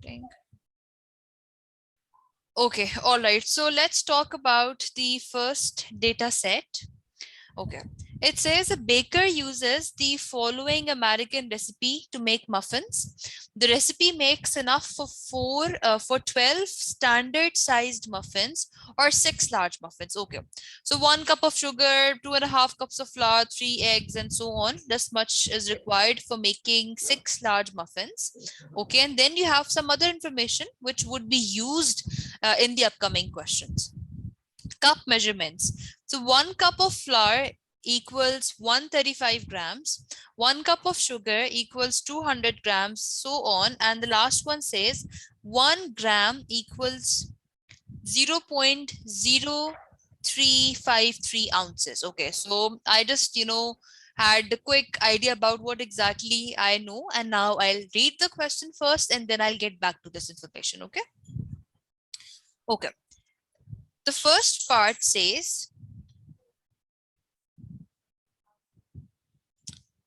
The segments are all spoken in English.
loading. Okay, all right. So let's talk about the first data set. Okay. It says a baker uses the following American recipe to make muffins. The recipe makes enough for 12 standard sized muffins or 6 large muffins. Okay. So 1 cup of sugar, 2.5 cups of flour, 3 eggs, and so on. This much is required for making 6 large muffins. Okay. And then you have some other information which would be used in the upcoming questions. Cup measurements. So 1 cup of flour equals 135 grams, 1 cup of sugar equals 200 grams, so on. And the last one says 1 gram equals 0.0353 ounces. Okay, so I just, had a quick idea about what exactly I know. And now I'll read the question first and then I'll get back to this information. Okay. Okay. The first part says,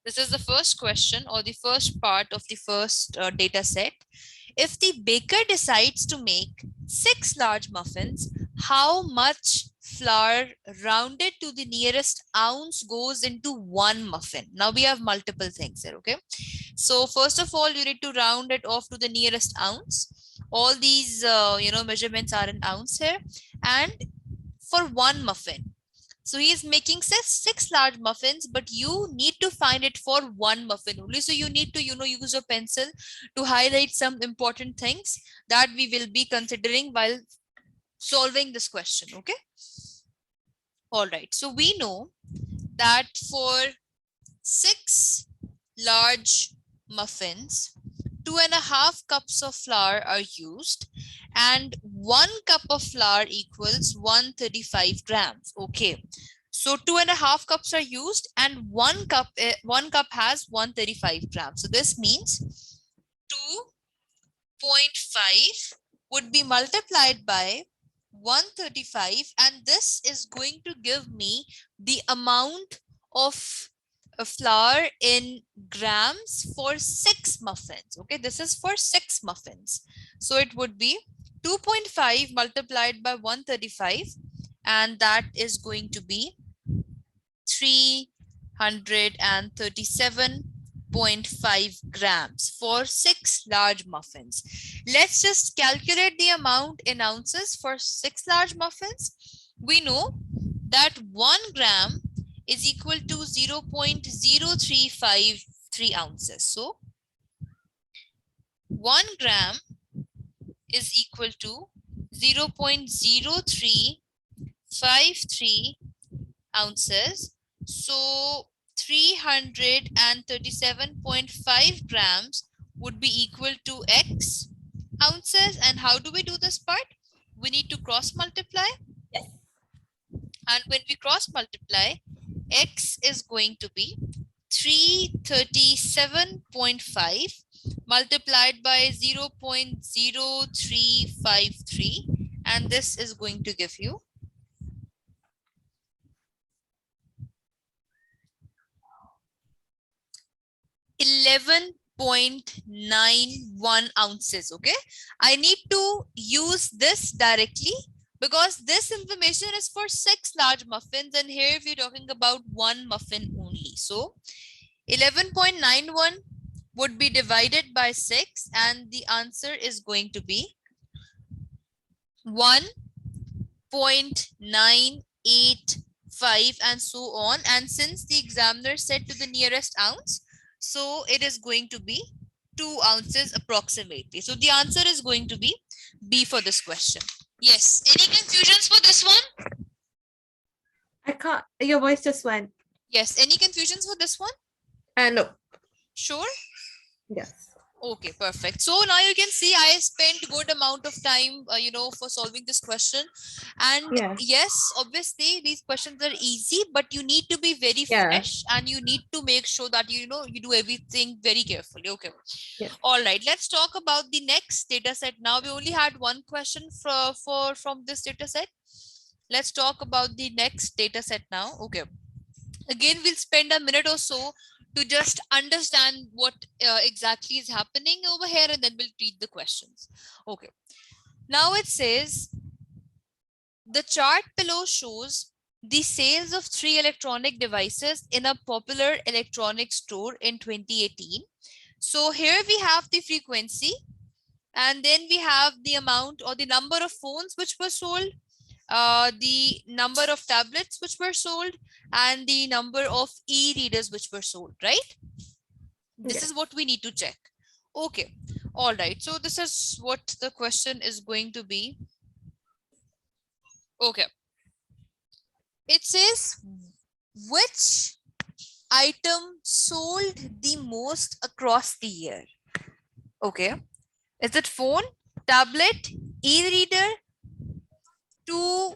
this is the first question or the first part of the first data set. If the baker decides to make 6 large muffins, how much flour rounded to the nearest ounce goes into one muffin? Now we have multiple things here, okay? So first of all, you need to round it off to the nearest ounce. All these, measurements are in ounce here. And for one muffin, so he is making 6 large muffins, but you need to find it for one muffin only. So you need to, use a pencil to highlight some important things that we will be considering while solving this question. Okay. All right. So we know that for 6 large muffins, 2.5 cups of flour are used and 1 cup of flour equals 135 grams. Okay. So 2.5 cups are used and 1 cup has 135 grams. So this means 2.5 would be multiplied by 135, and this is going to give me the amount of flour in grams for 6 muffins. Okay, this is for 6 muffins. So it would be 2.5 multiplied by 135, and that is going to be 337.5 grams for 6 large muffins. Let's just calculate the amount in ounces for 6 large muffins. We know that 1 gram is equal to 0.0353 ounces. So 1 gram is equal to 0.0353 ounces. So 337.5 grams would be equal to X ounces. And how do we do this part? We need to cross multiply. Yes. And when we cross multiply, X is going to be 337.5 multiplied by 0.0353, and this is going to give you 11.91 ounces. Okay, I need to use this directly because this information is for 6 large muffins, and here we're talking about 1 muffin only. So 11.91 would be divided by 6, and the answer is going to be 1.985 and so on. And since the examiner said to the nearest ounce, so it is going to be 2 ounces approximately. So the answer is going to be B for this question. Yes. Any confusions for this one? I can't. Your voice just went. Yes. Any confusions for this one? No. Sure. Yes. Okay, perfect. So now you can see I spent good amount of time, for solving this question. And yes, obviously these questions are easy, but you need to be very fresh and you need to make sure that, you do everything very carefully. Okay. Yes. All right, let's talk about the next data set. Now we only had one question from this data set. Let's talk about the next data set now. Okay. Again, we'll spend a minute or so to just understand what exactly is happening over here, and then we'll read the questions. Okay. Now it says the chart below shows the sales of three electronic devices in a popular electronics store in 2018. So here we have the frequency, and then we have the amount or the number of phones which were sold, the number of tablets which were sold, and the number of e-readers which were sold, right? This Yes. is what we need to check. Okay. All right. So this is what the question is going to be. Okay. It says, which item sold the most across the year? Okay. Is it phone, tablet, e-reader? Two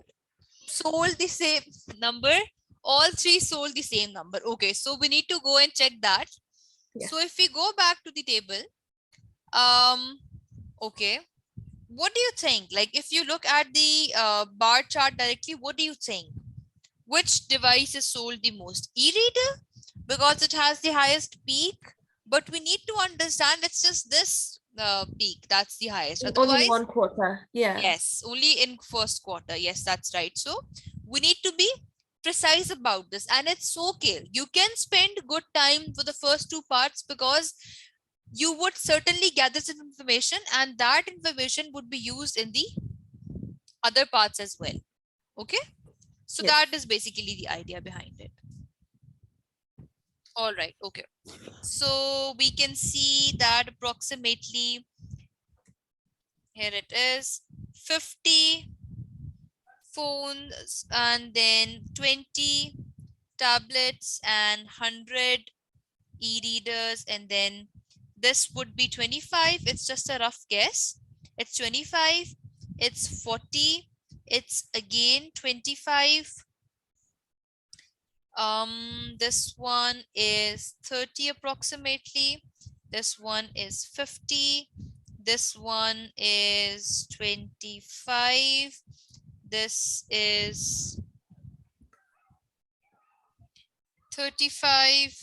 sold the same number? All three sold the same number. Okay. So we need to go and check that. Yes. So if we go back to the table, okay. What do you think? Like if you look at the bar chart directly, what do you think? Which device is sold the most? E-reader, because it has the highest peak, but we need to understand it's just this peak that's the highest. Only in Otherwise, 1 quarter. Yeah. yes, only in first quarter. Yes, that's right. So we need to be precise about this, and it's okay. You can spend good time for the first two parts because you would certainly gather some information, and that information would be used in the other parts as well. Okay. So Yes. that is basically the idea behind it. All right. Okay. So we can see that approximately, here it is, 50 phones and then 20 tablets and 100 e-readers, and then this would be 25. It's just a rough guess. It's 25, it's 40, it's again 25. This one is 30 approximately. This one is 50. This one is 25. This is 35.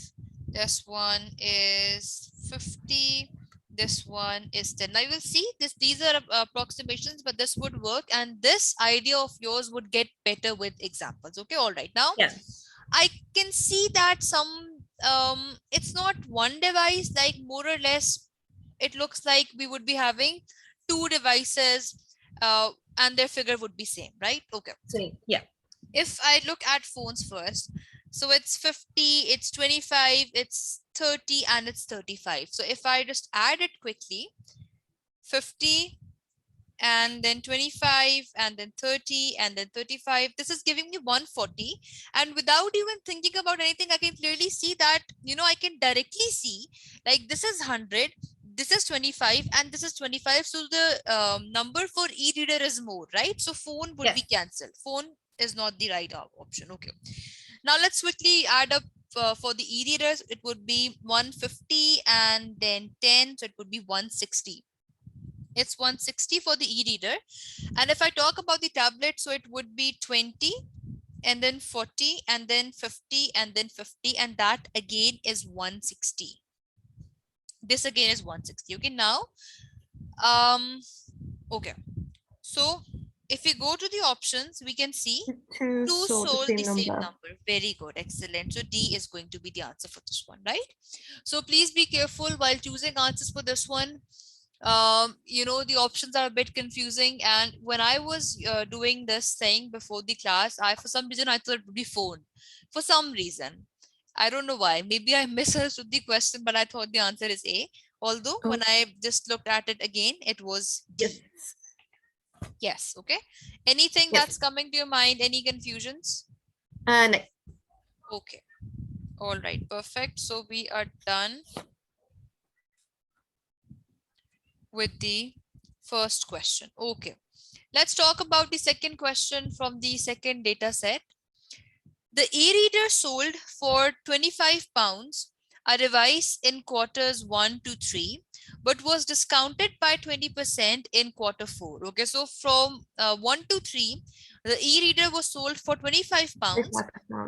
This one is 50. This one is 10. Now you will see this, these are approximations, but this would work, and this idea of yours would get better with examples. Okay, all right. Now Yeah. I can see that some it's not one device, like more or less it looks like we would be having two devices, and their figure would be same, right? Okay. So yeah. If I look at phones first, so it's 50, it's 25, it's 30, and it's 35. So if I just add it quickly, 50 and then 25 and then 30 and then 35, this is giving me 140. And without even thinking about anything, I can clearly see that, you know, I can directly see like this is 100, this is 25, and this is 25. So the number for e-reader is more, right? So phone would Yes. be cancelled. Phone is not the right option. Okay. Now let's quickly add up for the e-readers. It would be 150 and then 10, so it would be 160. It's 160 for the e-reader. And if I talk about the tablet, so it would be 20 and then 40 and then 50 and then 50, and that again is 160. This again is 160. Okay, now okay, so if we go to the options, we can see Two two sold sold the the same same number. number. Very good, excellent. So D is going to be the answer for this one, right? So please be careful while choosing answers for this one. You know, the options are a bit confusing, and when I was doing this thing before the class, I for some reason I thought it would be phone. For some reason, I don't know why. Maybe I misunderstood the question, but I thought the answer is A. Although Oh, when I just looked at it again, it was yes. D. Yes. Okay. Anything Yes. that's coming to your mind? Any confusions? No. Okay. All right. Perfect. So we are done with the first question. Okay. Let's talk about the second question from the second data set. The e-reader sold for £25 a revise in quarters 1 to 3, but was discounted by 20% in quarter 4. Okay, so from 1 to 3, the e-reader was sold for 25 pounds,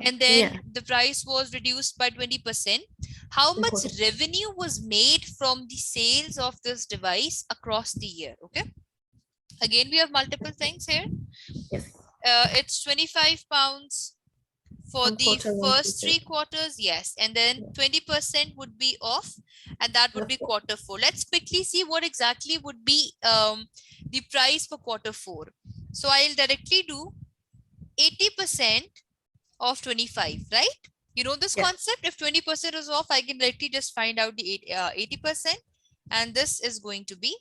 and then Yeah, the price was reduced by 20%. How in much quarter. revenue was made from the sales of this device across the year? Okay, again we have multiple things here. Yes. It's 25 pounds for From the quarter one to first three. 3 quarters, yes, and then Yeah. 20% would be off, and that would The be four. quarter 4. Let's quickly see what exactly would be the price for quarter 4. So I'll directly do 80% of 25, right? You know this Yes. concept. If 20% is off, I can directly just find out the 80%, and this is going to be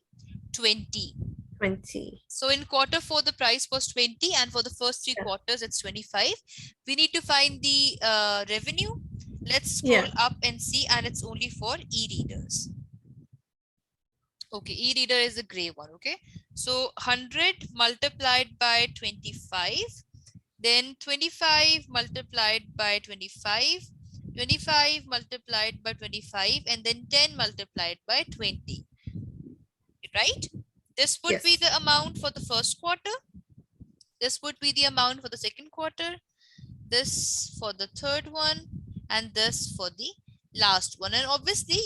20. 20. So in quarter 4, the price was 20, and for the first 3 Yeah. quarters, it's 25. We need to find the revenue. Let's scroll Yeah. up and see, and it's only for e-readers. Okay, e-reader is the gray one. Okay, so 100 multiplied by 25, then 25 multiplied by 25, 25 multiplied by 25, and then 10 multiplied by 20, right? This would be Yes. the amount for the first quarter. This would be the amount for the second quarter, this for the third one, and this for the last one. And obviously,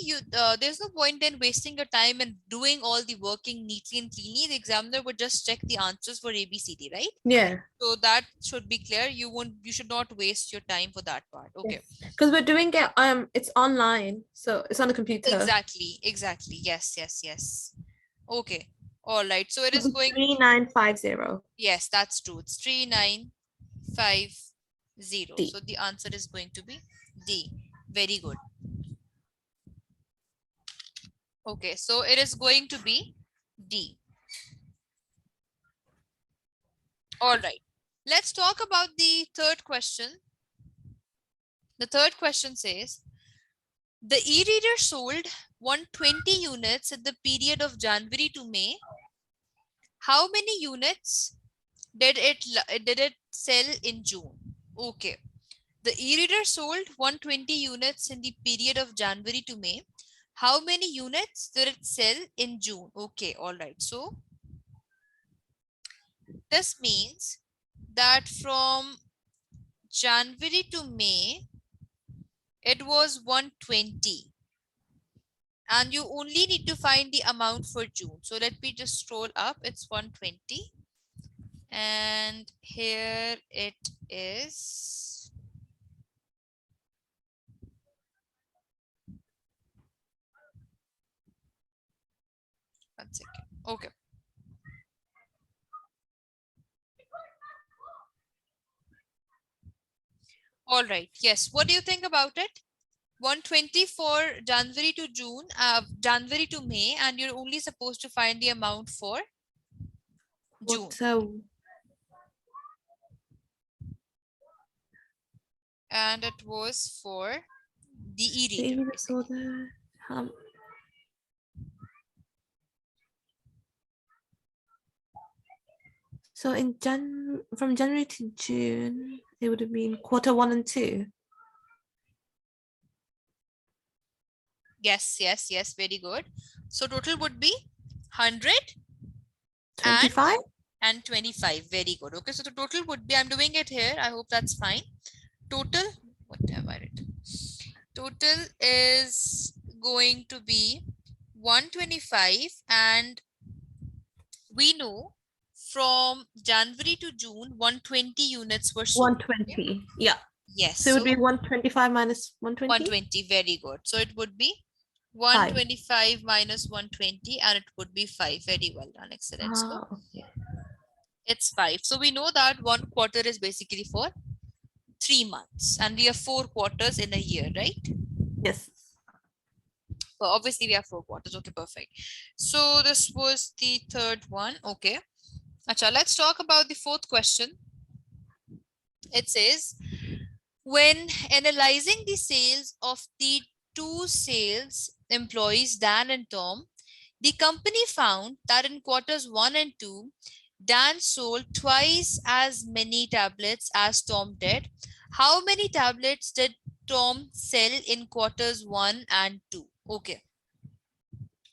there's no point in wasting your time and doing all the working neatly and cleanly. The examiner would just check the answers for ABCD, right? Yeah. So that should be clear. You should not waste your time for that part. Okay. Yes. Because we're doing it. It's online, so it's on the computer. Exactly. Yes. Okay. All right. So it is It'll be going. 3950. Yes, that's true. It's 3950. D. So the answer is going to be D. Very good. Okay, so it is going to be D. All right. Let's talk about the third question. The third question says, the e-reader sold 120 units in the period of January to May. How many units did it sell in June? Okay. The e-reader sold 120 units in the period of January to May. How many units did it sell in June? Okay, all right. So this means that from January to May, it was 120. And you only need to find the amount for June. So let me just scroll up. It's 120. And here it is. One second. Okay. All right. Yes. What do you think about it? 120 for January to June, January to May, and you're only supposed to find the amount for June. And it was for the e-reader. So from January to June, it would have been quarter 1 and 2. Yes. Very good. So total would be 100 25. and 25. Very good. Okay, so the total would be, I'm doing it here. I hope that's fine. Total, what have I written? Total is going to be 125, and we know from January to June, 120 units were sold. 120. Yeah. Yes. So it would be 125 minus 120. 120. Very good. So it would be 125 minus 120, and it would be 5. Very well done. Excellent. So Okay. it's 5. So we know that 1 quarter is basically for 3 months, and we have 4 quarters in a year, right? Yes. Well, obviously we have 4 quarters. Okay, perfect. So this was the third one. Okay. Acha, let's talk about the fourth question. It says, when analyzing the sales of the two sales employees, Dan and Tom, the company found that in quarters 1 and 2, Dan sold twice as many tablets as Tom did. How many tablets did Tom sell in quarters 1 and 2? Okay.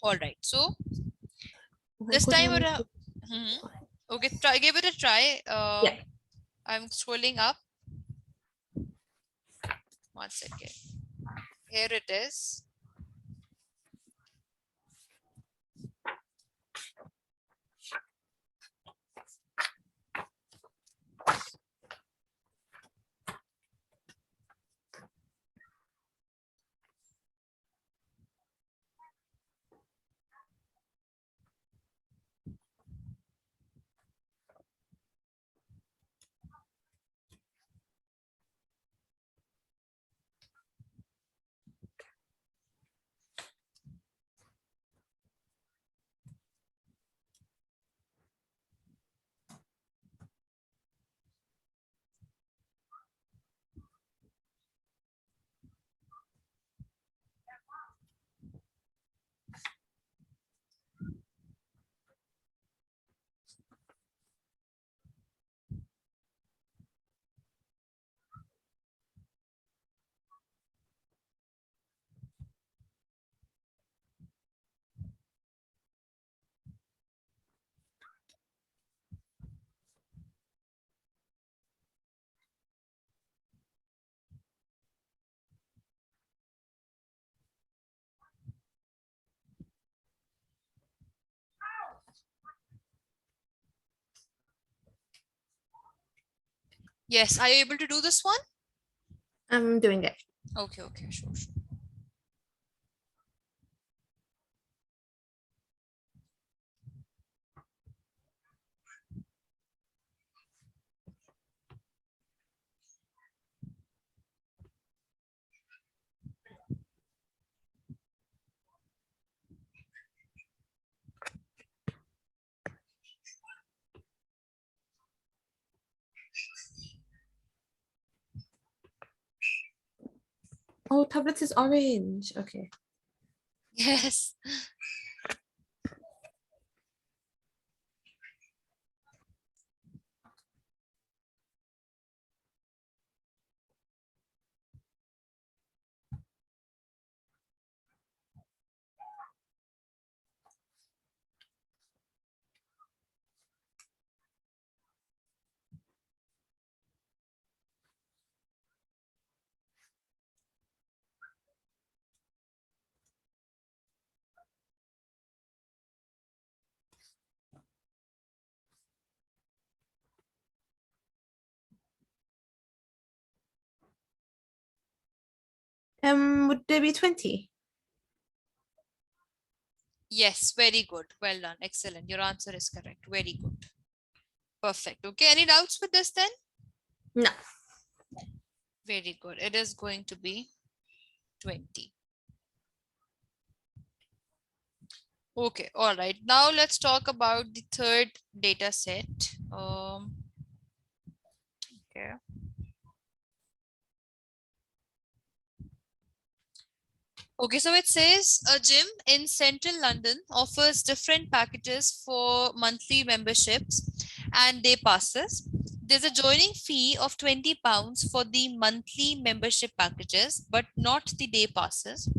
All right. So Okay, this quarter time one and around, two. mhm. Okay. Okay, try give it a try. Yeah. I'm scrolling up. 1 second. Here it is. Yes, are you able to do this one? I'm doing it. Okay, okay, sure, sure. Oh, tablet is orange. Okay. Yes. Would there be 20? Yes, very good. Well done. Excellent. Your answer is correct. Very good. Perfect. Okay, any doubts with this then? No. Very good. It is going to be 20. Okay, all right. Now let's talk about the third data set. Okay. Okay, so it says a gym in central London offers different packages for monthly memberships and day passes. There's a joining fee of £20 for the monthly membership packages, but not the day passes.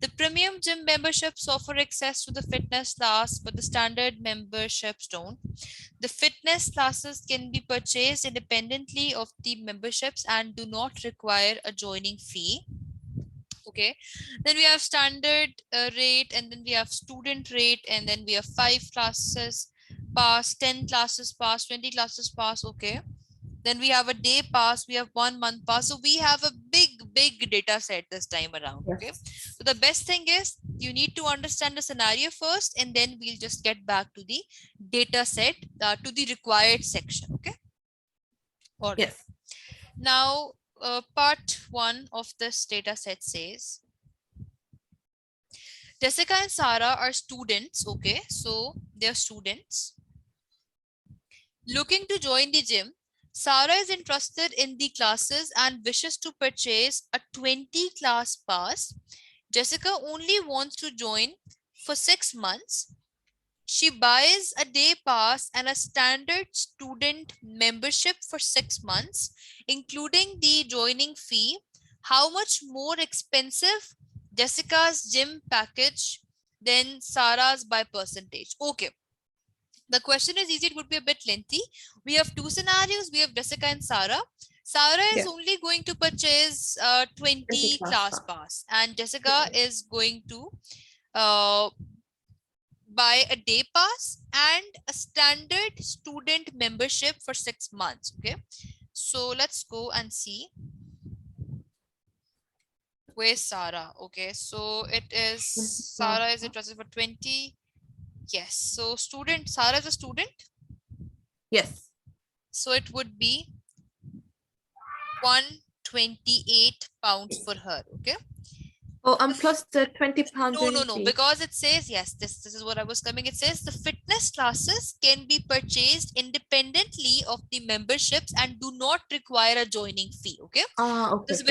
The premium gym memberships offer access to the fitness class, but the standard memberships don't. The fitness classes can be purchased independently of the memberships and do not require a joining fee. Okay, then we have standard rate, and then we have student rate, and then we have 5 classes pass, 10 classes pass, 20 classes pass. Okay, then we have a day pass, we have 1 month pass. So we have a big data set this time around. Okay, Yes. so the best thing is you need to understand the scenario first, and then we'll just get back to the data set, to the required section. Okay, all right. Yes. Now part 1 of this data set says Jessica and Sarah are students. Okay, so they're students looking to join the gym. Sarah is interested in the classes and wishes to purchase a 20 class pass. Jessica only wants to join for 6 months. She buys a day pass and a standard student membership for 6 months. including the joining fee, how much more expensive Jessica's gym package than Sarah's by percentage? Okay. The question is easy, it would be a bit lengthy. We have two scenarios. We have Jessica and Sarah. Sarah is Yeah. only going to purchase 20 class class pass. pass, and Jessica is going to uh, buy a day pass and a standard student membership for 6 months. Okay, so let's go and see where's Sarah. Okay, so it is Sarah is interested for 20. Yes, so student, Sarah is a student, Yes. so it would be 128 pounds for her. Okay. Oh, and plus the £20 No, no, joining no, fee. because it says, yes, this is what I was coming. It says the fitness classes can be purchased independently of the memberships and do not require a joining fee. Okay. Okay, okay. This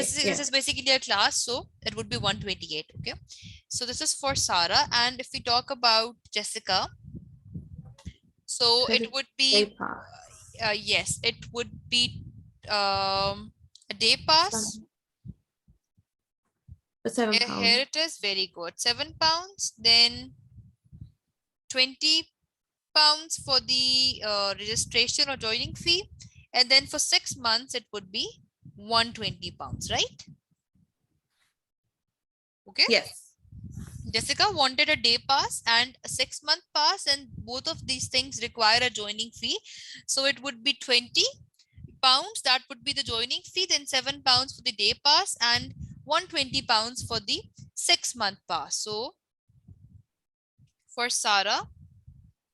is basically a class, so it would be 128. Okay. So this is for Sarah. And if we talk about Jessica, so it would Day be, pass. yes, it would be a day pass. For £7. Here it is, very good. £7. Then 20 pounds for the registration or joining fee, and then for 6 months it would be 120 pounds, right? Okay. Yes. Jessica wanted a day pass and a 6-month pass, and both of these things require a joining fee, so it would be 20 pounds, that would be the joining fee, then £7 for the day pass and 120 pounds for the 6-month pass. So for Sarah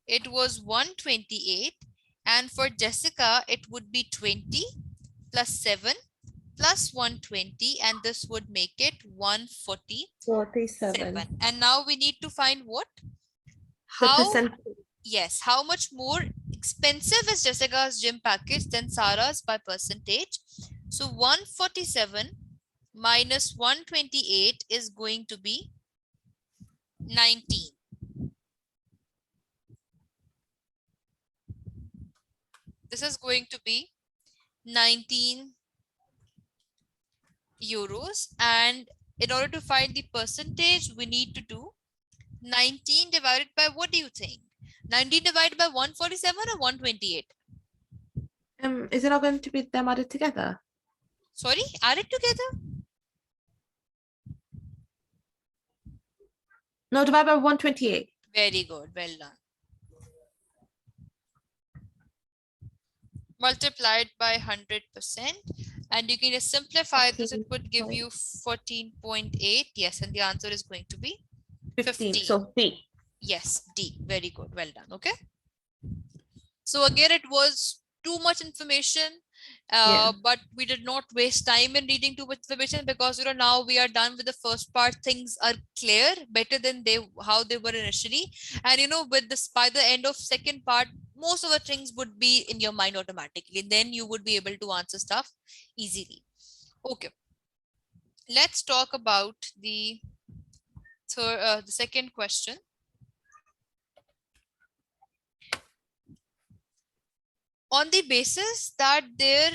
it was 128, and for Jessica it would be 20 plus 7 plus 120, and this would make it 147. And now we need to find what? How? Yes, how much more expensive is Jessica's gym package than Sarah's by percentage? So 147 minus 128 is going to be 19. This is going to be 19 euros, and in order to find the percentage we need to do 19 divided by, what do you think? 19 divided by 147 or 128? Is it not going to be them added together? Sorry, add it together? No, divided by 128. Very good, well done. Multiplied by 100%, and you can just simplify this, it would give you 14.8. Yes, and the answer is going to be 15. So D. Yes, D. Very good, well done. Okay, so again it was too much information, but we did not waste time in reading too much information, because now we are done with the first part. Things are clear, better than how they were initially, and with this, by the end of second part, most of the things would be in your mind automatically. Then you would be able to answer stuff easily. Okay, let's talk about the second question. On the basis that there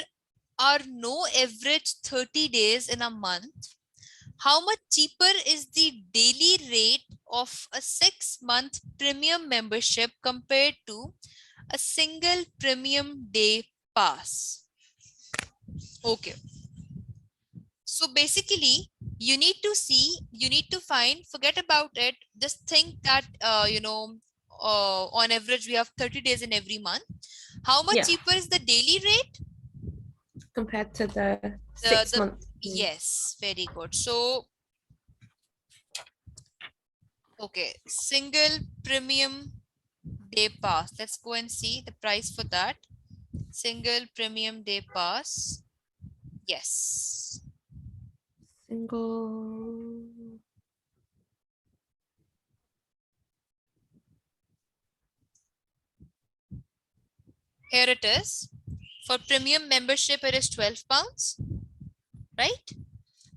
are no average 30 days in a month, how much cheaper is the daily rate of a 6-month premium membership compared to a single premium day pass? Okay. So basically, you need to find, forget about it, just think that, on average, we have 30 days in every month. How much cheaper is the daily rate? Compared to the 6 months. Yes, very good. So, okay, single premium day pass. Let's go and see the price for that. Single premium day pass. Yes. Single. Here it is. For premium membership, it is £12, right?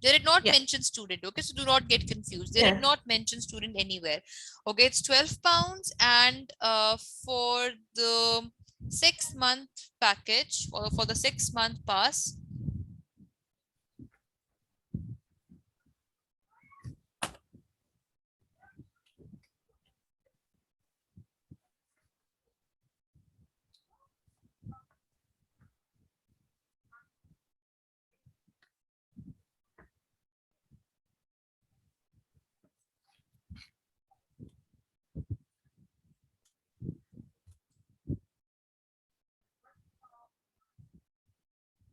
They did not mention student. Okay, so do not get confused. They did not mention student anywhere. Okay, it's £12, and for the 6-month package, or for the 6-month pass,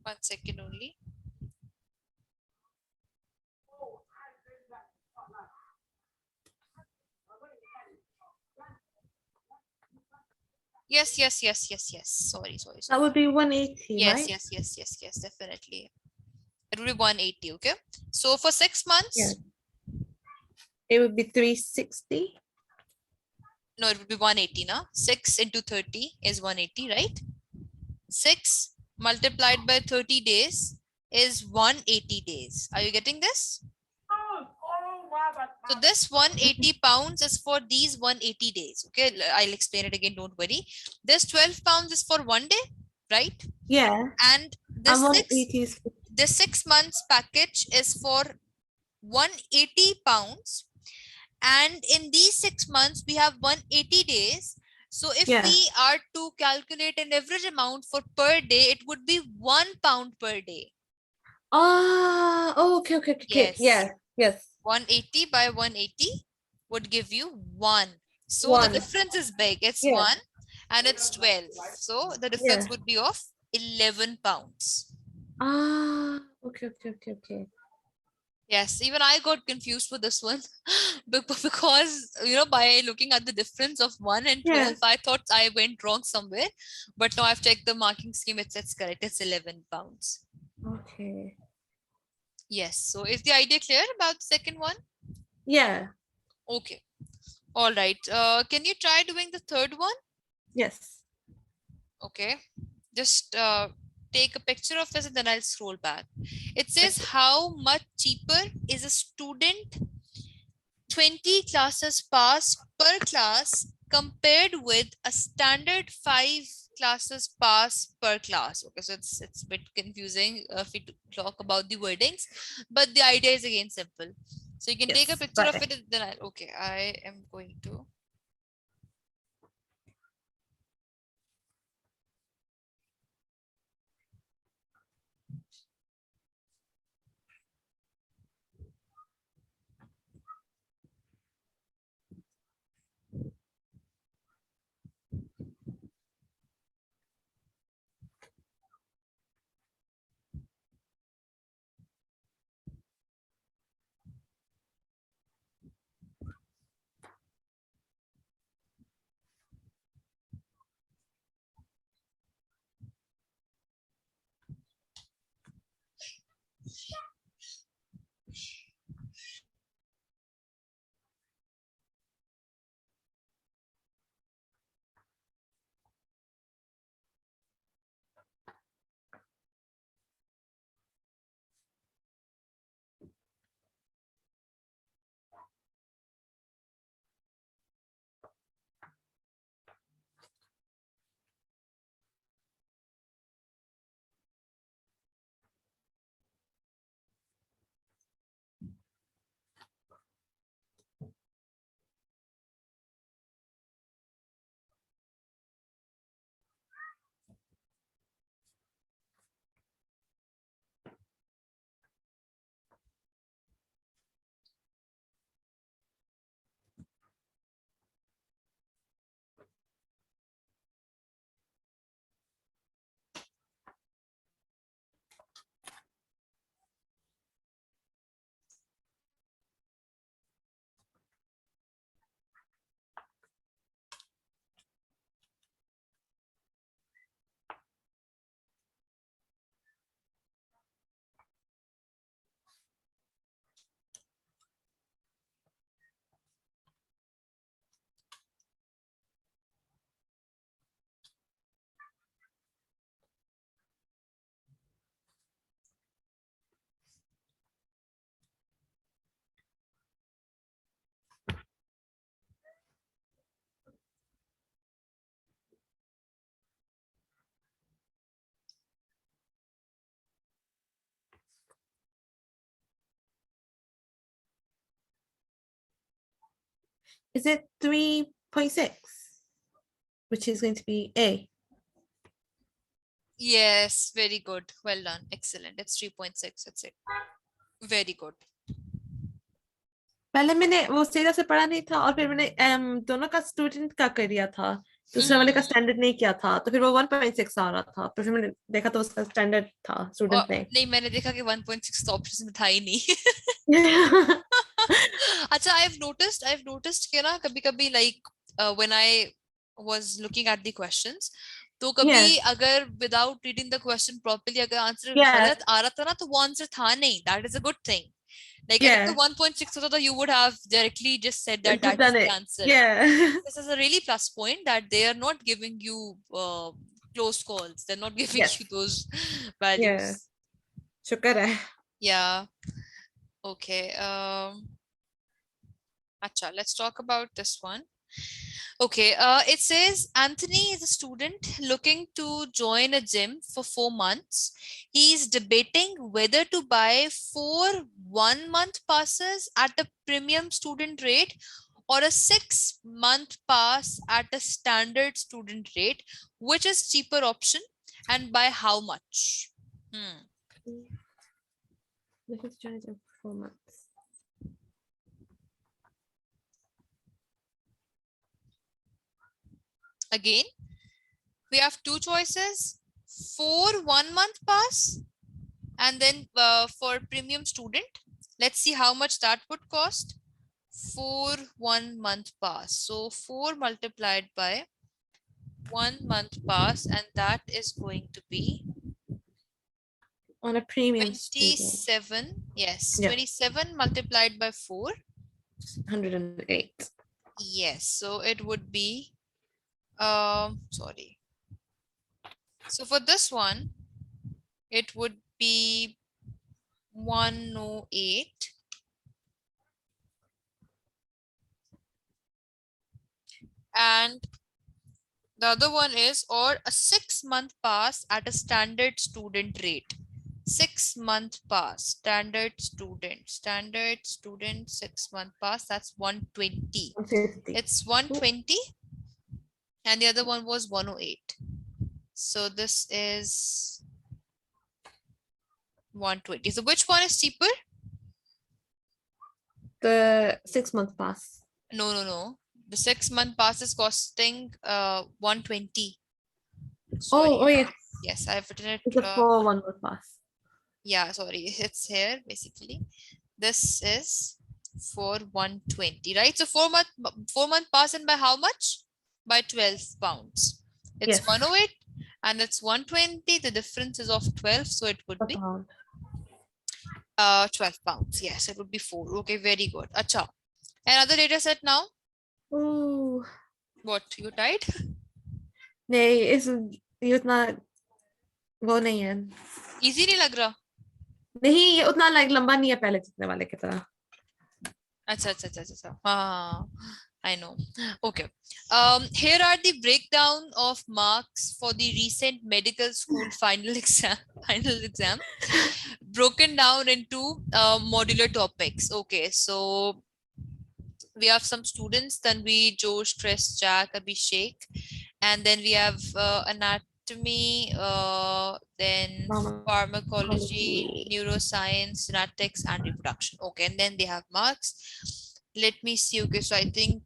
1 second only. Yes, yes, yes, yes, yes. Sorry, sorry, That sorry. would be 180, Yes, right? yes, yes, yes, yes, definitely. It will be 180, okay? So for 6 Yeah. months, It would be 360. no, it would be 180, now. 6 into 30 is 180, right? 6 multiplied by 30 days is 180 days. Are you getting this? So this 180 pounds is for these 180 days. Okay, I'll explain it again, don't worry. This 12 pounds is for one day, right? Yeah. And And 180 is this 6 months package is for 180 pounds. And in these 6 months, we have 180 days. So if yeah. we are to calculate an average amount for per day, it would be £1 per day. Oh, okay, okay, okay, okay. Yes. Yeah, yes. 180 by 180 would give you 1. So the One. difference is big. It's Yeah, 1 and it's 12. So the difference yeah. would be of 11 pounds. Okay, okay, okay, okay. Yes, even I got confused with this one because, by looking at the difference of 1 and Yeah. 12, I thought I went wrong somewhere. But now I've checked the marking scheme, it's correct. It's 11 pounds. Okay. Yes. So is the idea clear about the second one? Yeah. Okay. All right. Can you try doing the third one? Yes. Okay. Just take a picture of this and then I'll scroll back. It says Okay. how much cheaper is a student 20 classes pass per class compared with a standard 5 classes pass per class. Okay, so it's a bit confusing if we talk about the wordings, but the idea is again simple. So you can take a Yes. picture of Right. it and then I am going to. Is it 3.6? Which is going to be A. Yes, very good. Well done. Excellent. It's 3.6. That's it. Very good. पहले मैंने वो सीधा से पढ़ा नहीं था और फिर मैंने दोनों का स्टूडेंट का कर दिया था दूसरे वाले का स्टैंडर्ड नहीं किया था, तो फिर वो 1.6 आ रहा था, तो फिर मैंने देखा तो उसका स्टैंडर्ड था और स्टूडेंट ने। नहीं, मैंने देखा कि 1.6 तो ऑप्शन में था ही नहीं। अच्छा, I've noticed कि ना कभी कभी like when I was looking at the questions, तो कभी Yes, अगर without reading the question properly अगर आंसर yes, गलत आ रहा था ना, तो वो आंसर था नहीं. That is a good thing. Like अगर तो yes. 1.6 होता, तो you would have directly just said that Put that is done the it. answer. Yeah. This is a really plus point that they are not giving you close calls. They're not giving Yes. you those Yeah. values. शुक्र है. Yeah. Okay. Acha, let's talk about this one. Okay, it says Anthony is a student looking to join a gym for 4 months. He's debating whether to buy 4 1-month passes at a premium student rate or a 6 month pass at a standard student rate. Which is cheaper option and by how much? This is join in 4 months. Again, we have two choices: 4 1-month pass, and then for premium student, let's see how much that would cost. 4 1-month pass. So 4 multiplied by 1 month pass, and that is going to be On a premium student. 27. Yes, Yeah. 27 multiplied by 4. 108. Yes, so it would be sorry. So for this one, it would be 108. And the other one is, or a 6 month pass at a standard student rate. 6 month pass, standard student, 6 month pass, that's 120. 150. It's 120, and the other one was 108. So this is 120. So which one is cheaper? The 6 month pass. No. The 6 month pass is costing 120. Oh, yes. Yes, I've written it. It's a 4 1 month pass. Yeah, sorry, it's here basically. This is for 120, right? So 4 month pass, and by how much? By 12 pounds. It's Yes. 108 and it's 120. The difference is of 12, so it would A be pound. 12 pounds. Yes, it would be 4. Okay, very good. Acha. Another data set now. Ooh. What, you tied? नहीं, ये उतना वो नहीं है. Easy नहीं लग रहा? नहीं, ये उतना लाइक लंबा नहीं है पहले जितने वाले की तरह. अच्छा. I know. Okay. Here are the breakdown of marks for the recent medical school final exam, broken down into modular topics. Okay, so we have some students: Tanvi, Josh, Chris, Jack, Abhishek, and then we have anatomy, then pharmacology, neuroscience, genetics, and reproduction. Okay, and then they have marks. Let me see. Okay, so I think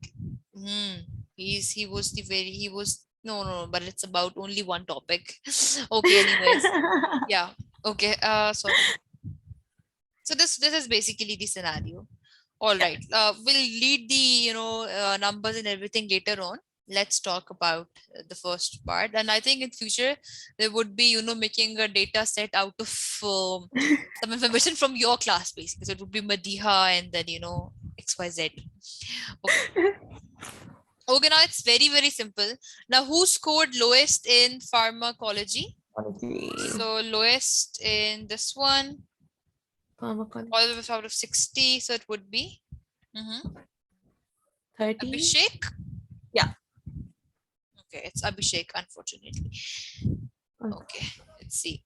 he was no, but it's about only one topic. Okay, anyways, yeah. Okay, sorry. So this is basically the scenario. All right. We'll lead the numbers and everything later on. Let's talk about the first part. And I think in future there would be making a data set out of some information from your class basically. So it would be Madiha and then XYZ. Okay. Okay, now it's very simple. Now who scored lowest in pharmacology? So lowest in this one, Pharmacology. all the way out of 60. So it would be 30. Abhishek. Yeah. Okay, it's Abhishek, unfortunately. Okay, let's see.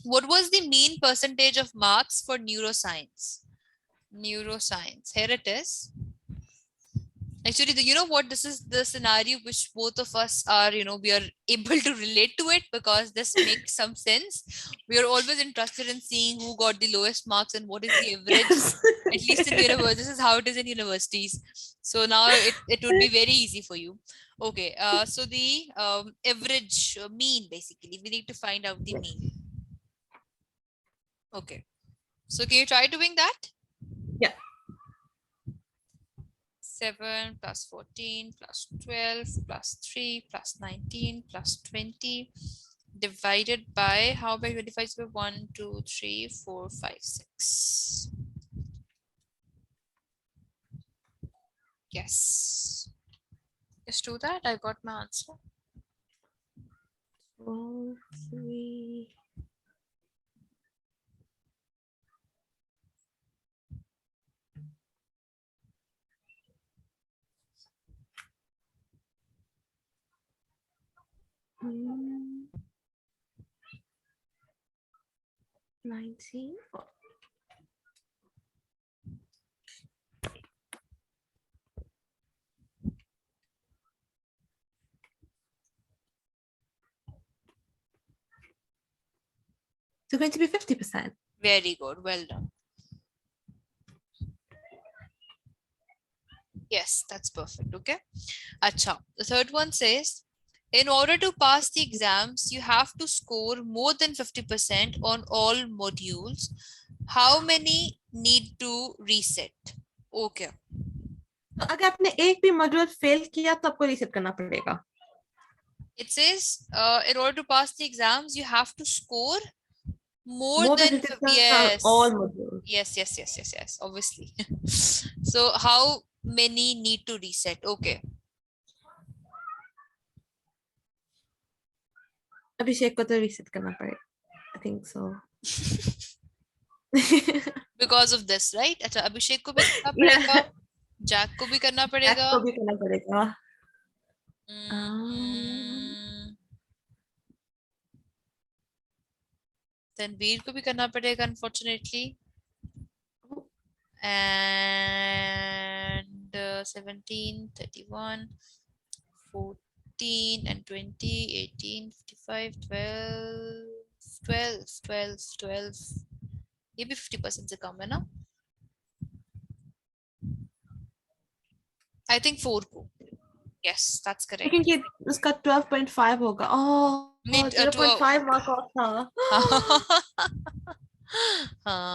What was the mean percentage of marks for neuroscience? Neuroscience. Here it is. Actually, you know what? This is the scenario which both of us are, we are able to relate to it because this makes some sense. We are always interested in seeing who got the lowest marks and what is the average, Yes. at least in universities. This is how it is in universities. So now it would be very easy for you. Okay, so the average mean, basically, we need to find out the mean. Okay, so can you try doing that? Yeah. 7 plus 14 plus 12 plus 3 plus 19 plus 20 divided by, how by 25 by 1, 2, 3, 4, 5, 6. Yes. Just do that. I got my answer. 12, 3. Mm, 19. So going to be 50%. Very good. Well done. Yes, that's perfect. Okay. Acha. The third one says, in order to pass the exams, you have to score more than 50% on all modules. How many need to reset? Okay. तो अगर आपने एक भी module fail किया तो आपको reset करना पड़ेगा. It says, in order to pass the exams, you have to score more More than than 50% on all yes. modules. Yes. Obviously. So how many need to reset? Okay. अभिषेक को तो reset करना पड़ेगा. I think so. Because of this, right? अच्छा, अभिषेक को भी करना Yeah. पड़ेगा, Jack को भी करना पड़ेगा, को भी करना पड़ेगा. तनवीर को भी करना पड़ेगा, unfortunately. And 17, 31, 14 and 20, 18, 55, 12. ये भी 50% से कम है ना? I think 4 को. Yes, that's correct. लेकिन ये उसका 12.5 होगा. Need 0.5 मार्क ऑफ था.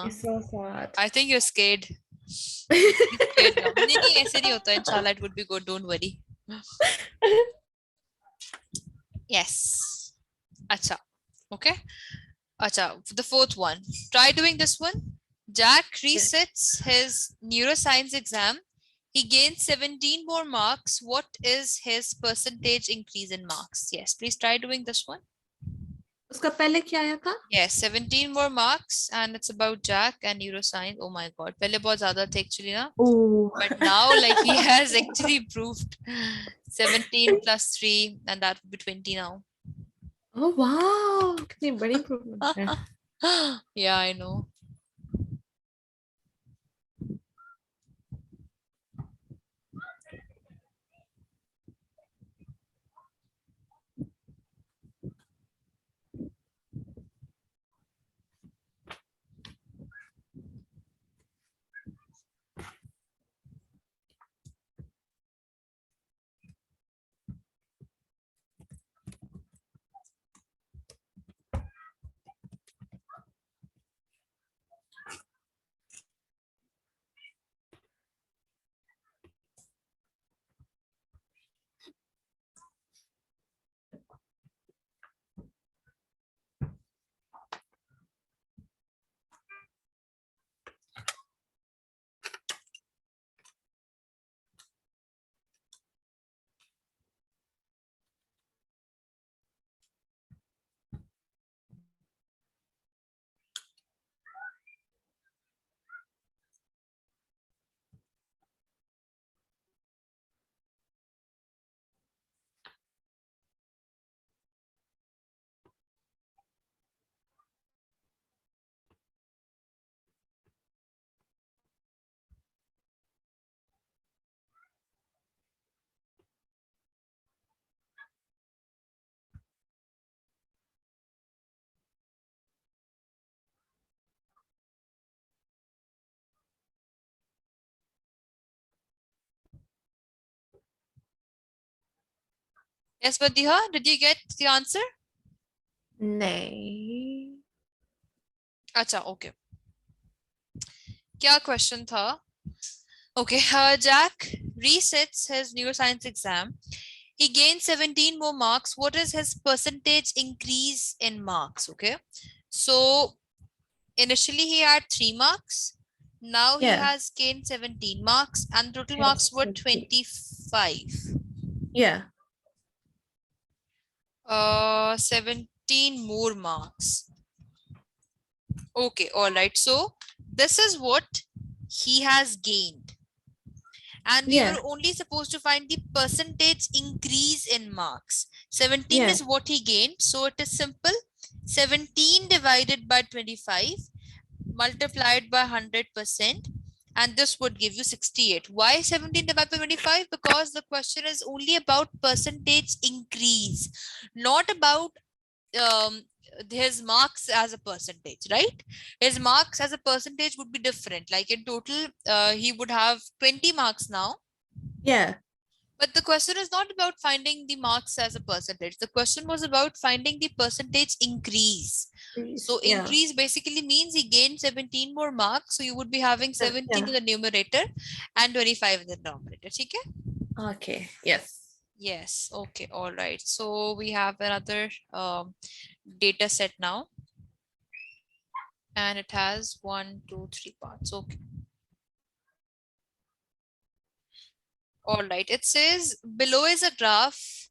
It's so sad. I think you're scared. Scared now. नहीं ऐसे नहीं होता. Inshallah, it would be good. Don't worry. Yes. Acha. Okay. Acha. The fourth one. Try doing this one. Jack resets his neuroscience exam. He gains 17 more marks. What is his percentage increase in marks? Yes, please try doing this one. उसका पहले क्या आया था? Yes, 17 more marks and it's about Jack and neuroscience. Oh my god. पहले बहुत ज़्यादा थे actually ना. Oh. But now like he has actually improved. 17 plus 3 and that would be 20 now. Oh wow. कितनी बड़ी improvement है. Yeah, I know. Yes, Badiha, did you get the answer? नहीं. अच्छा, okay. क्या question था? Okay, Jack resets his neuroscience exam. He gained 17 more marks. What is his percentage increase in marks? Okay, so initially he had 3 marks. Now he Yeah. has gained 17 marks, and total Yes. marks were 25. Yeah. 17 more marks. Okay, all right. So this is what he has gained. And we Yeah. were only supposed to find the percentage increase in marks. 17 Yeah. is what he gained. So it is simple. 17 divided by 25 multiplied by 100%. And this would give you 68. Why 17 divided by 25? Because the question is only about percentage increase, not about um, his marks as a percentage, right? His marks as a percentage would be different. Like in total, he would have 20 marks now. Yeah. But the question is not about finding the marks as a percentage. The question was about finding the percentage increase. Please. So Yeah. increase basically means he gained 17 more marks. So you would be having 17 Yeah. in the numerator and 25 in the denominator. Okay? Okay. Yes. Yes. Okay. All right. So we have another data set now. And it has 1, 2, 3 parts. Okay. All right. It says below is a graph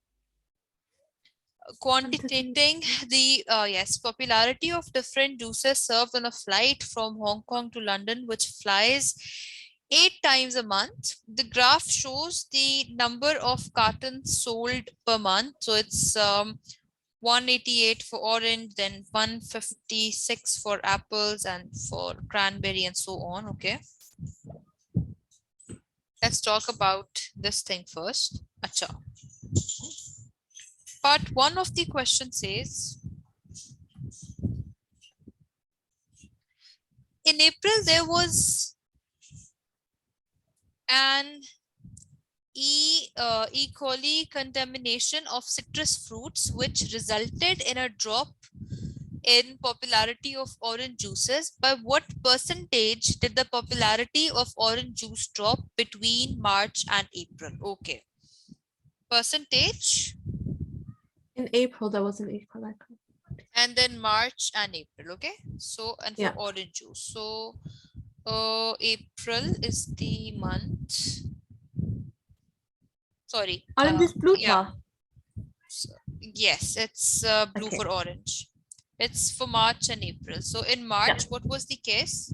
quantitating the yes popularity of different juices served on a flight from Hong Kong to London, which flies 8 times a month. The graph shows the number of cartons sold per month. So it's 188 for orange, then 156 for apples, and for cranberry, and so on. Okay, let's talk about this thing first. Acha. Part one of the question says, in April, there was an E. coli contamination of citrus fruits, which resulted in a drop in popularity of orange juices. By what percentage did the popularity of orange juice drop between March and April? Okay. Percentage In April, there was an equal. and then March and April. Okay. So, and for Yeah. orange juice. So, April is the month. Sorry. Orange is blue. Yeah. So, yes, it's blue Okay. for orange. It's for March and April. So in March, what was the case?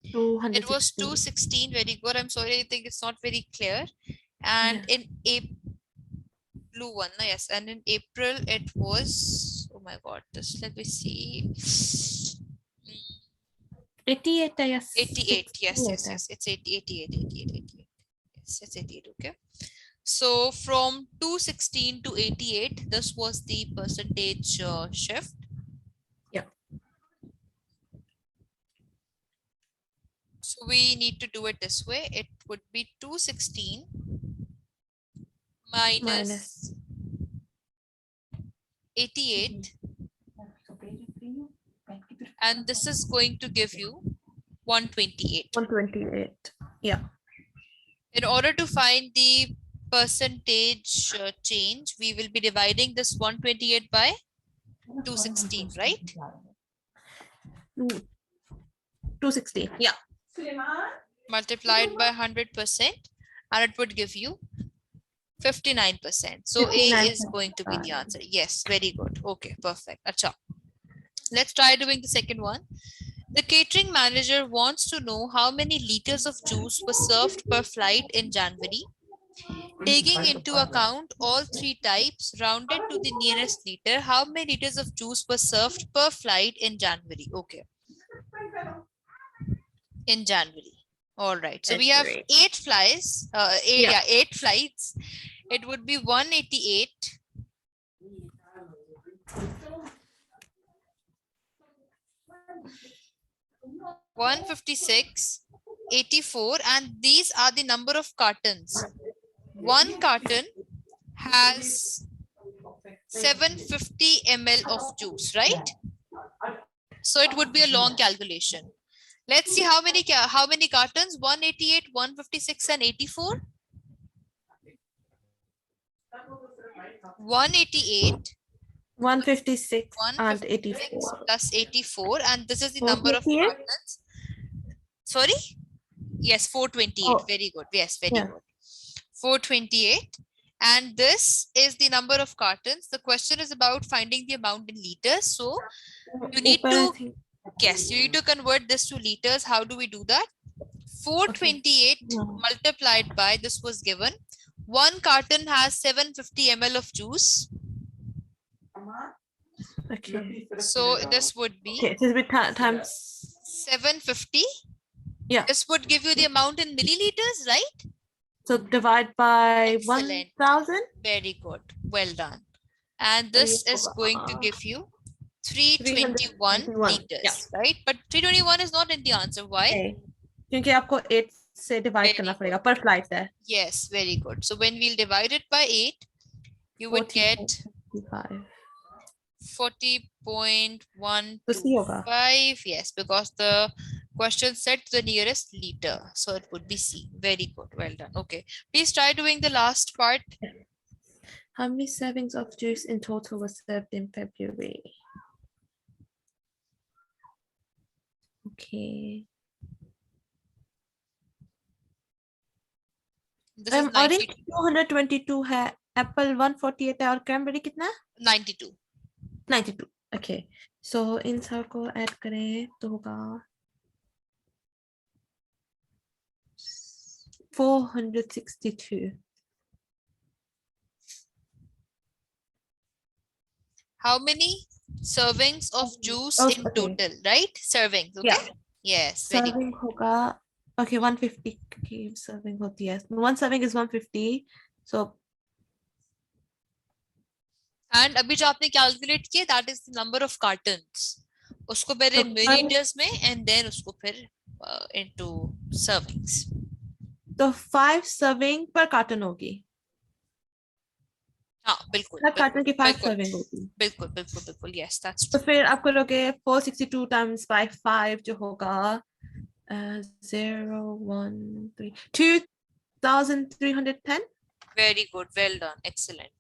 It was 216. 216. Very good. I'm sorry, I think it's not very clear. And Yeah. in April, blue one, no, yes. And in April, it was, oh my God, this, let me see. 88. Yes. 88. Yes, yes, yes. It's 88, 88, 88. Yes, it's 88. Okay. So from 216 to 88, this was the percentage shift. Yeah. So we need to do it this way. It would be 216 minus 88, and this is going to give you 128. 128. Yeah. In order to find the percentage change, we will be dividing this 128 by 216, right? 216. Yeah. Multiplied by 100%, and it would give you 59%. So A is going to be the answer. Yes, very good. Okay, perfect. Acha. Let's try doing the second one. The catering manager wants to know how many liters of juice were served per flight in January. Taking into account all three types, rounded to the nearest liter, how many liters of juice were served per flight in January? Okay, in January. All right. So we have 8 flights. Yeah. 8 flights. It would be 188. 156, 84, and these are the number of cartons. One carton has 750 ml of juice, right? So it would be a long calculation. Let's see how many cartons? 188, 156, and 84. 188, 156 and 156 84. plus 84, and this is the number of 428? cartons. Sorry? Yes, 428. Oh, Very good. Yes, very yeah. good. 428. And this is the number of cartons. The question is about finding the amount in liters. So you need Upar, I to, think. yes, you need to convert this to liters. How do we do that? 428 No. multiplied by, this was given. One carton has 750 ml of juice. Okay. So this would be Okay, this will be times. 750. Yeah. This would give you the amount in milliliters, right? So divide by Excellent. 1000. Very good. Well done. And this is going to give you 321 321. liters, Yeah. right? But 321 is not in the answer. Why? Okay. क्योंकि आपको 8 से divide Very करना good. पड़ेगा per flight है. Yes, very good. So when we'll divide it by 8, you would get 40.5. 40.125. Yes, because the question said the nearest liter. So it would be C. Very good. Well done. Okay. Please try doing the last part. How many servings of juice in total was served in February? Okay. This is Orange 92. 222 है, apple 148 है और cranberry कितना है? 92. 92. Okay. So इन सब को add करें तो होगा 462. How many servings of juice Oh, in okay. total, right? Servings, okay? Yeah. Yes, very good. Serving होगा, okay, 150 की serving होती है. One serving is 150. So And अभी जो आपने calculate किया, that is the number of cartons. उसको पहले milliliters में and then उसको फिर into servings. तो 5 serving per carton होगी. हाँ, बिल्कुल. हर carton की 5 बिल्कुल. serving होगी. बिल्कुल, बिल्कुल, बिल्कुल. Yes, that's तो true. फिर आप करोगे 462 times by 5 जो होगा 013 2310. Very good. Well done. Excellent.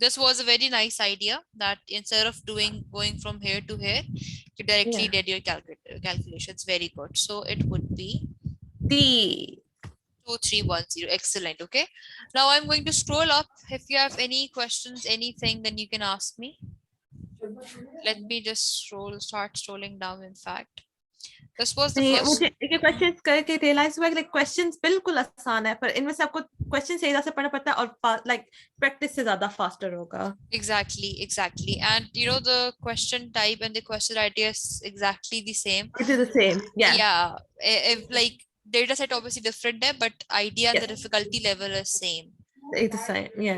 This was a very nice idea that instead of going from here to here, you directly Yeah. did your calculations. Very good. So it would be D. 2310. Excellent. Okay. Now I'm going to scroll up. If you have any questions, anything, then you can ask me. Let me just start scrolling down. In fact, this was the first. मुझे ये questions करके realise हुआ कि questions बिल्कुल आसान है पर इनमें से आपको क्वेश्चन सही तरह से पढ़ना पड़ता है और लाइक प्रैक्टिस से ज्यादा फास्टर होगा. Exactly. And you know the question type and the question idea is exactly the same. It is the same. Yeah. If like data set obviously different there, but idea and the Yes. difficulty level is same. It's the same. Yeah.